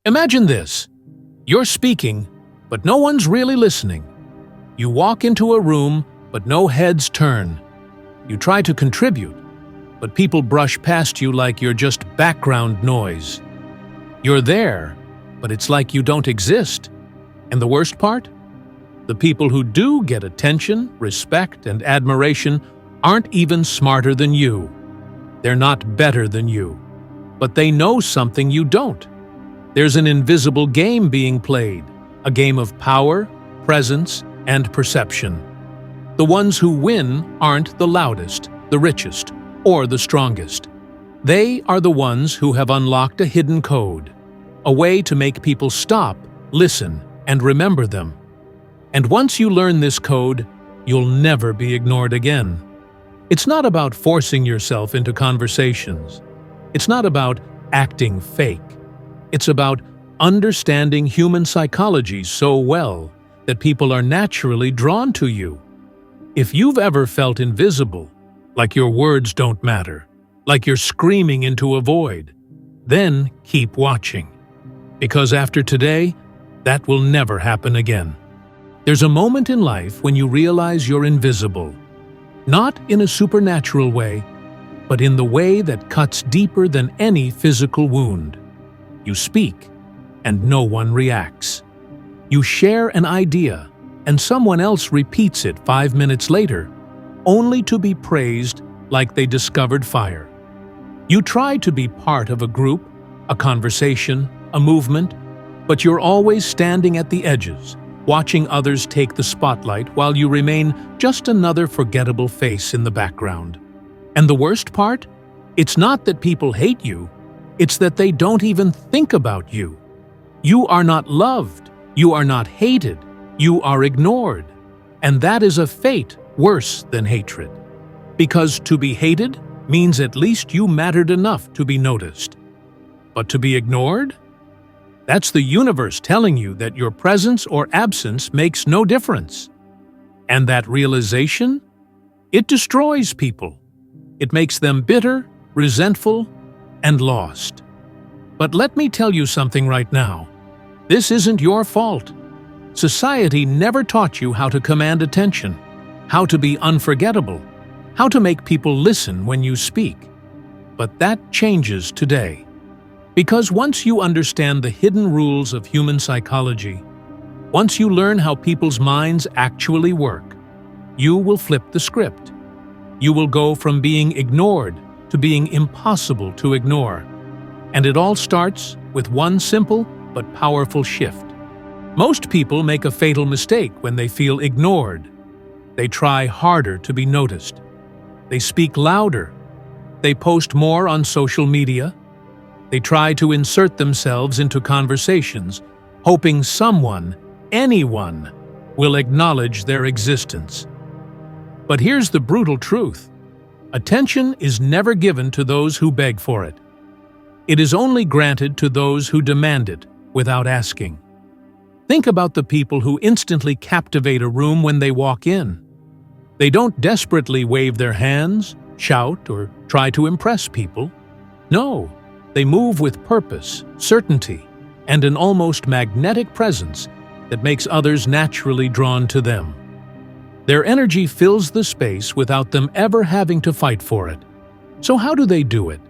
Imagine this. You're speaking, but no one's really listening. You walk into a room, but no heads turn. You try to contribute, but people brush past you like you're just background noise. You're there, but it's like you don't exist. And the worst part? The people who do get attention, respect, and admiration aren't even smarter than you. They're not better than you, but they know something you don't. There's an invisible game being played, a game of power, presence, and perception. The ones who win aren't the loudest, the richest, or the strongest. They are the ones who have unlocked a hidden code, a way to make people stop, listen, and remember them. And once you learn this code, you'll never be ignored again. It's not about forcing yourself into conversations. It's not about acting fake. It's about understanding human psychology so well that people are naturally drawn to you. If you've ever felt invisible, like your words don't matter, like you're screaming into a void, then keep watching. Because after today, that will never happen again. There's a moment in life when you realize you're invisible, not in a supernatural way, but in the way that cuts deeper than any physical wound. You speak, and no one reacts. You share an idea, and someone else repeats it 5 minutes later, only to be praised like they discovered fire. You try to be part of a group, a conversation, a movement, but you're always standing at the edges, watching others take the spotlight while you remain just another forgettable face in the background. And the worst part? It's not that people hate you, it's that they don't even think about you. You are not loved, you are not hated, you are ignored. And that is a fate worse than hatred. Because to be hated means at least you mattered enough to be noticed. But to be ignored? That's the universe telling you that your presence or absence makes no difference. And that realization? It destroys people. It makes them bitter, resentful, and lost. But let me tell you something right now. This isn't your fault. Society never taught you how to command attention, how to be unforgettable, how to make people listen when you speak. But that changes today. Because once you understand the hidden rules of human psychology, once you learn how people's minds actually work, you will flip the script. You will go from being ignored to being impossible to ignore. And it all starts with one simple but powerful shift. Most people make a fatal mistake when they feel ignored. They try harder to be noticed. They speak louder. They post more on social media. They try to insert themselves into conversations, hoping someone, anyone, will acknowledge their existence. But here's the brutal truth. Attention is never given to those who beg for it. It is only granted to those who demand it without asking. Think about the people who instantly captivate a room when they walk in. They don't desperately wave their hands, shout, or try to impress people. No, they move with purpose, certainty, and an almost magnetic presence that makes others naturally drawn to them. Their energy fills the space without them ever having to fight for it. So how do they do it?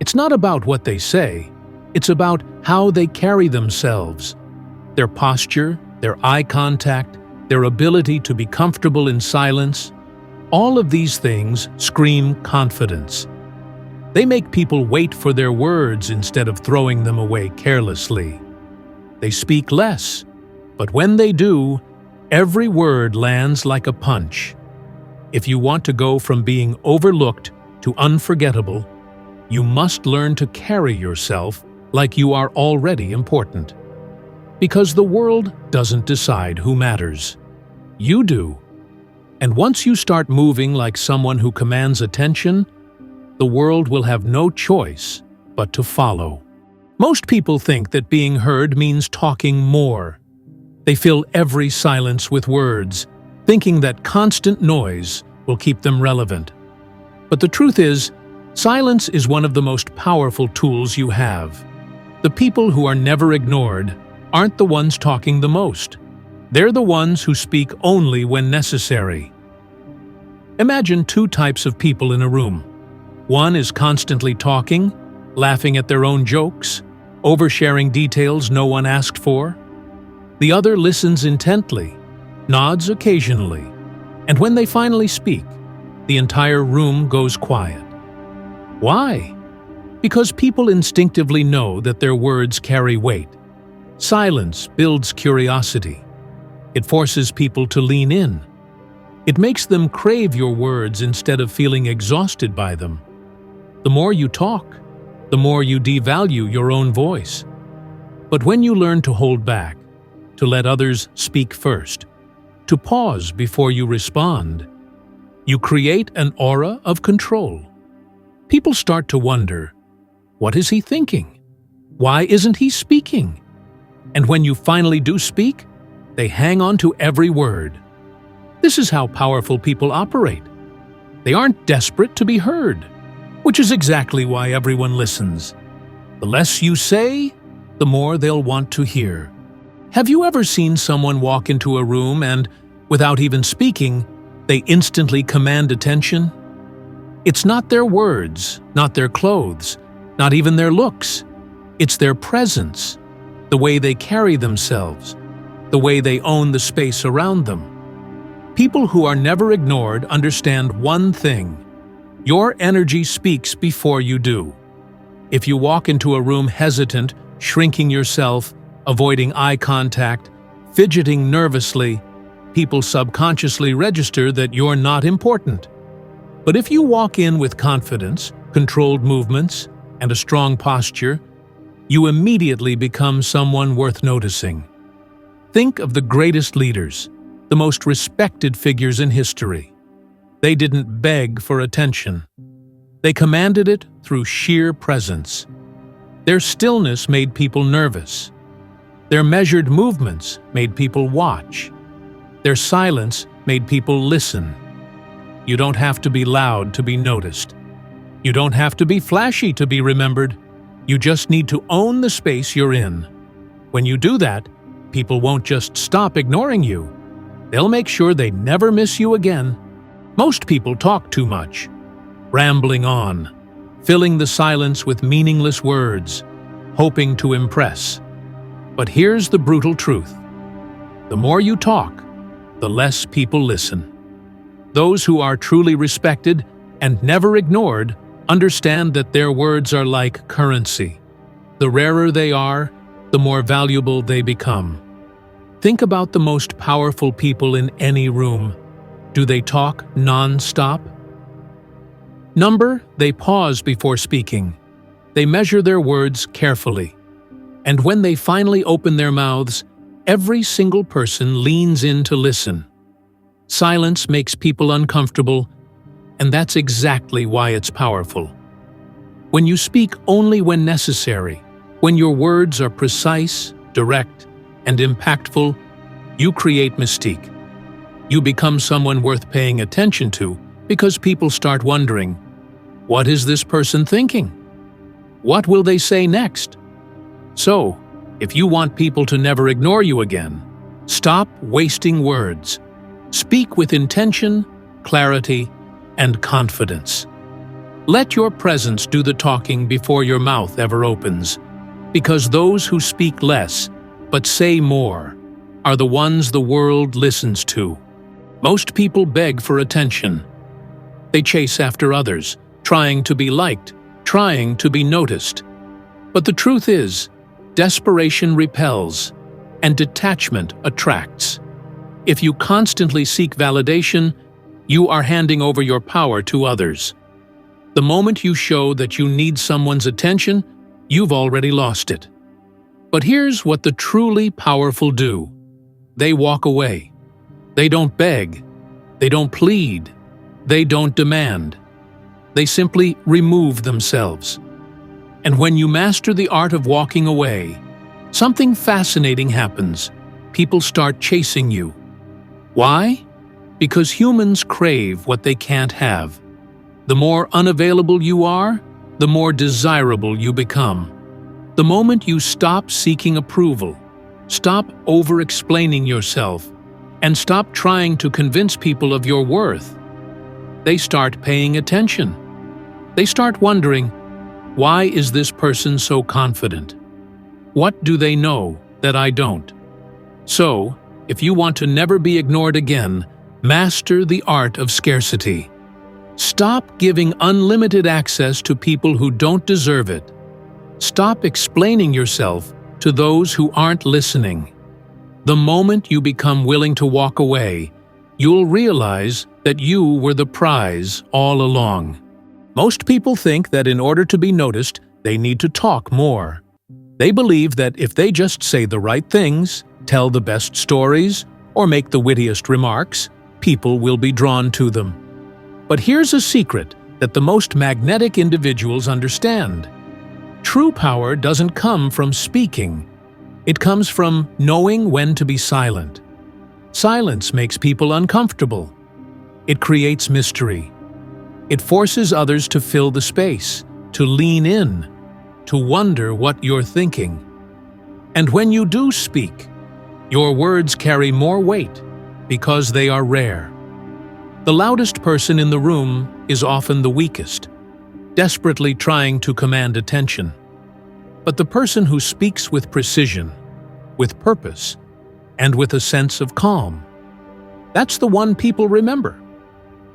It's not about what they say, it's about how they carry themselves. Their posture, their eye contact, their ability to be comfortable in silence, all of these things scream confidence. They make people wait for their words instead of throwing them away carelessly. They speak less, but when they do, every word lands like a punch. If you want to go from being overlooked to unforgettable, you must learn to carry yourself like you are already important. Because the world doesn't decide who matters. You do. And once you start moving like someone who commands attention, the world will have no choice but to follow. Most people think that being heard means talking more. They fill every silence with words, thinking that constant noise will keep them relevant. But the truth is, silence is one of the most powerful tools you have. The people who are never ignored aren't the ones talking the most. They're the ones who speak only when necessary. Imagine two types of people in a room. One is constantly talking, laughing at their own jokes, oversharing details no one asked for. The other listens intently, nods occasionally, and when they finally speak, the entire room goes quiet. Why? Because people instinctively know that their words carry weight. Silence builds curiosity. It forces people to lean in. It makes them crave your words instead of feeling exhausted by them. The more you talk, the more you devalue your own voice. But when you learn to hold back, to let others speak first, to pause before you respond, you create an aura of control. People start to wonder, what is he thinking? Why isn't he speaking? And when you finally do speak, they hang on to every word. This is how powerful people operate. They aren't desperate to be heard, which is exactly why everyone listens. The less you say, the more they'll want to hear. Have you ever seen someone walk into a room and, without even speaking, they instantly command attention? It's not their words, not their clothes, not even their looks. It's their presence, the way they carry themselves, the way they own the space around them. People who are never ignored understand one thing: your energy speaks before you do. If you walk into a room hesitant, shrinking yourself, avoiding eye contact, fidgeting nervously, people subconsciously register that you're not important. But if you walk in with confidence, controlled movements, and a strong posture, you immediately become someone worth noticing. Think of the greatest leaders, the most respected figures in history. They didn't beg for attention. They commanded it through sheer presence. Their stillness made people nervous. Their measured movements made people watch. Their silence made people listen. You don't have to be loud to be noticed. You don't have to be flashy to be remembered. You just need to own the space you're in. When you do that, people won't just stop ignoring you. They'll make sure they never miss you again. Most people talk too much, rambling on, filling the silence with meaningless words, hoping to impress. But here's the brutal truth. The more you talk, the less people listen. Those who are truly respected and never ignored understand that their words are like currency. The rarer they are, the more valuable they become. Think about the most powerful people in any room. Do they talk non-stop? They pause before speaking. They measure their words carefully. And when they finally open their mouths, every single person leans in to listen. Silence makes people uncomfortable, and that's exactly why it's powerful. When you speak only when necessary, when your words are precise, direct, and impactful, you create mystique. You become someone worth paying attention to because people start wondering, what is this person thinking? What will they say next? So, if you want people to never ignore you again, stop wasting words. Speak with intention, clarity, and confidence. Let your presence do the talking before your mouth ever opens, because those who speak less but say more are the ones the world listens to. Most people beg for attention. They chase after others, trying to be liked, trying to be noticed. But the truth is, desperation repels, and detachment attracts. If you constantly seek validation, you are handing over your power to others. The moment you show that you need someone's attention, you've already lost it. But here's what the truly powerful do. They walk away. They don't beg. They don't plead. They don't demand. They simply remove themselves. And when you master the art of walking away, something fascinating happens. People start chasing you. Why? Because humans crave what they can't have. The more unavailable you are, the more desirable you become. The moment you stop seeking approval, stop over-explaining yourself, and stop trying to convince people of your worth, they start paying attention. They start wondering, why is this person so confident? What do they know that I don't? So, if you want to never be ignored again, master the art of scarcity. Stop giving unlimited access to people who don't deserve it. Stop explaining yourself to those who aren't listening. The moment you become willing to walk away, you'll realize that you were the prize all along. Most people think that in order to be noticed, they need to talk more. They believe that if they just say the right things, tell the best stories, or make the wittiest remarks, people will be drawn to them. But here's a secret that the most magnetic individuals understand. True power doesn't come from speaking. It comes from knowing when to be silent. Silence makes people uncomfortable. It creates mystery. It forces others to fill the space, to lean in, to wonder what you're thinking. And when you do speak, your words carry more weight because they are rare. The loudest person in the room is often the weakest, desperately trying to command attention. But the person who speaks with precision, with purpose, and with a sense of calm, that's the one people remember.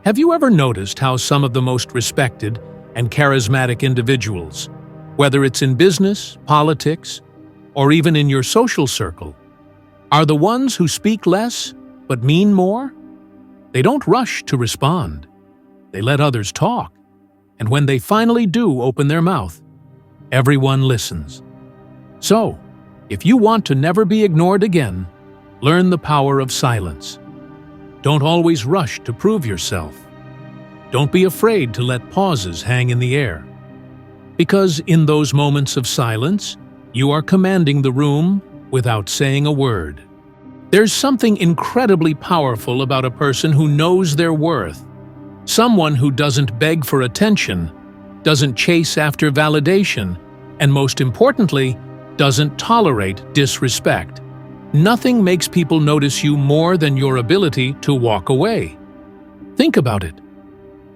Have you ever noticed how some of the most respected and charismatic individuals, whether it's in business, politics, or even in your social circle, are the ones who speak less but mean more? They don't rush to respond. They let others talk. And when they finally do open their mouth, everyone listens. So, if you want to never be ignored again, learn the power of silence. Don't always rush to prove yourself. Don't be afraid to let pauses hang in the air. Because in those moments of silence, you are commanding the room without saying a word. There's something incredibly powerful about a person who knows their worth. Someone who doesn't beg for attention, doesn't chase after validation, and most importantly, doesn't tolerate disrespect. Nothing makes people notice you more than your ability to walk away. Think about it.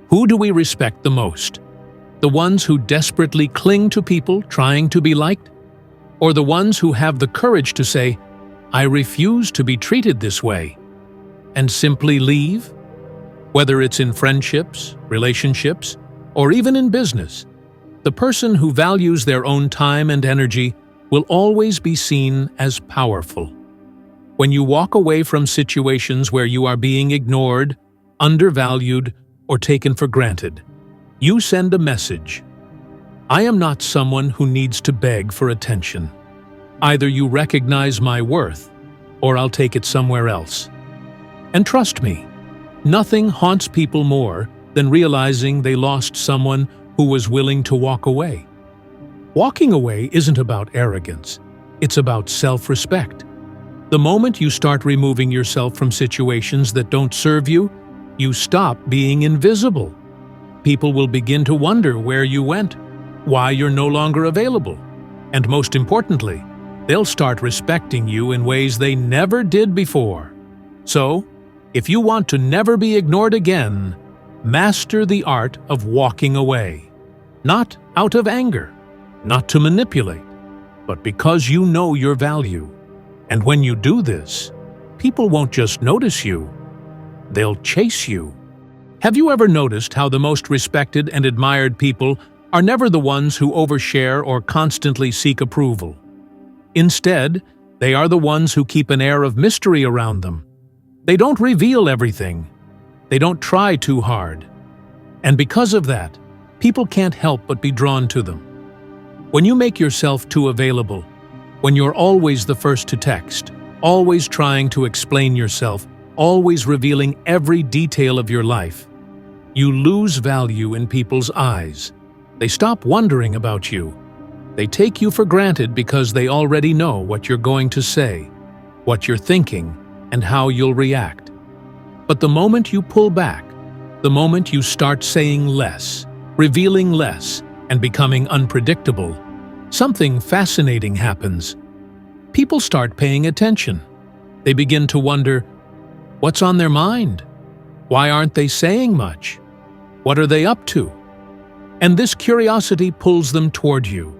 Who do we respect the most? The ones who desperately cling to people trying to be liked? Or the ones who have the courage to say, "I refuse to be treated this way," and simply leave? Whether it's in friendships, relationships, or even in business, the person who values their own time and energy will always be seen as powerful. When you walk away from situations where you are being ignored, undervalued, or taken for granted, you send a message. I am not someone who needs to beg for attention. Either you recognize my worth, or I'll take it somewhere else. And trust me, nothing haunts people more than realizing they lost someone who was willing to walk away. Walking away isn't about arrogance. It's about self-respect. The moment you start removing yourself from situations that don't serve you, you stop being invisible. People will begin to wonder where you went, why you're no longer available, and most importantly, they'll start respecting you in ways they never did before. So, if you want to never be ignored again, master the art of walking away. Not out of anger, not to manipulate, but because you know your value. And when you do this, people won't just notice you, they'll chase you. Have you ever noticed how the most respected and admired people are never the ones who overshare or constantly seek approval? Instead, they are the ones who keep an air of mystery around them. They don't reveal everything. They don't try too hard. And because of that, people can't help but be drawn to them. When you make yourself too available, when you're always the first to text, always trying to explain yourself, always revealing every detail of your life, you lose value in people's eyes. They stop wondering about you. They take you for granted because they already know what you're going to say, what you're thinking, and how you'll react. But the moment you pull back, the moment you start saying less, revealing less, and becoming unpredictable, something fascinating happens. People start paying attention. They begin to wonder, what's on their mind? Why aren't they saying much? What are they up to? And this curiosity pulls them toward you.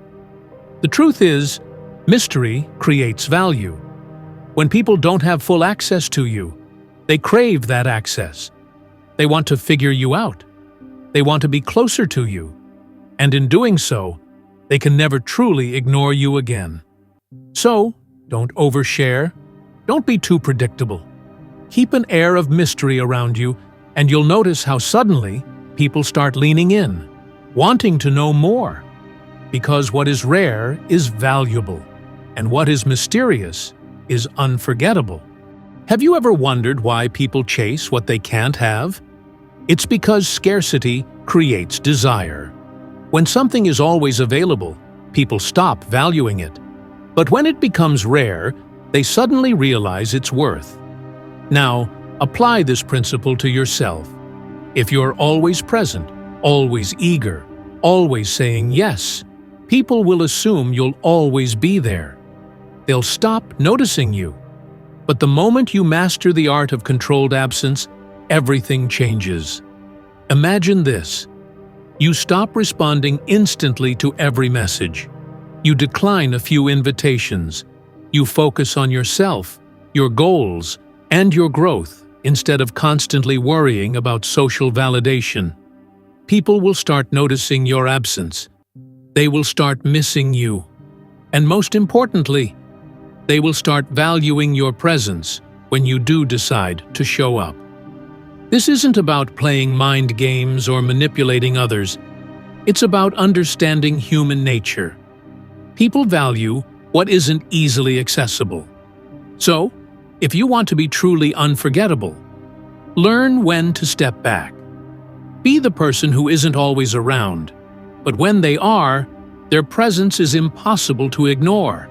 The truth is, mystery creates value. When people don't have full access to you, they crave that access. They want to figure you out. They want to be closer to you. And in doing so, they can never truly ignore you again. So, don't overshare. Don't be too predictable. Keep an air of mystery around you, and you'll notice how suddenly people start leaning in, wanting to know more. Because what is rare is valuable, and what is mysterious is unforgettable. Have you ever wondered why people chase what they can't have? It's because scarcity creates desire. When something is always available, people stop valuing it. But when it becomes rare, they suddenly realize its worth. Now, apply this principle to yourself. If you're always present, always eager, always saying yes, people will assume you'll always be there. They'll stop noticing you. But the moment you master the art of controlled absence, everything changes. Imagine this. You stop responding instantly to every message. You decline a few invitations. You focus on yourself, your goals, and your growth instead of constantly worrying about social validation. People will start noticing your absence. They will start missing you. And most importantly, they will start valuing your presence when you do decide to show up. This isn't about playing mind games or manipulating others. It's about understanding human nature. People value what isn't easily accessible. So, if you want to be truly unforgettable, learn when to step back. Be the person who isn't always around, but when they are, their presence is impossible to ignore.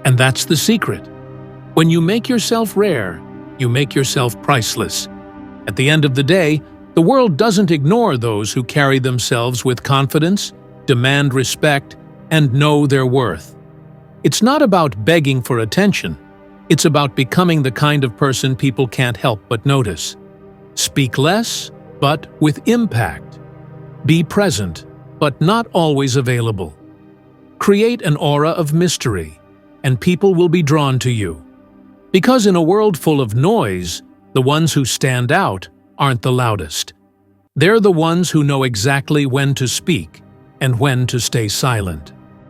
And that's the secret. When you make yourself rare, you make yourself priceless. At the end of the day, the world doesn't ignore those who carry themselves with confidence, demand respect, and know their worth. It's not about begging for attention. It's about becoming the kind of person people can't help but notice. Speak less, but with impact. Be present, but not always available. Create an aura of mystery, and people will be drawn to you. Because in a world full of noise, the ones who stand out aren't the loudest. They're the ones who know exactly when to speak and when to stay silent.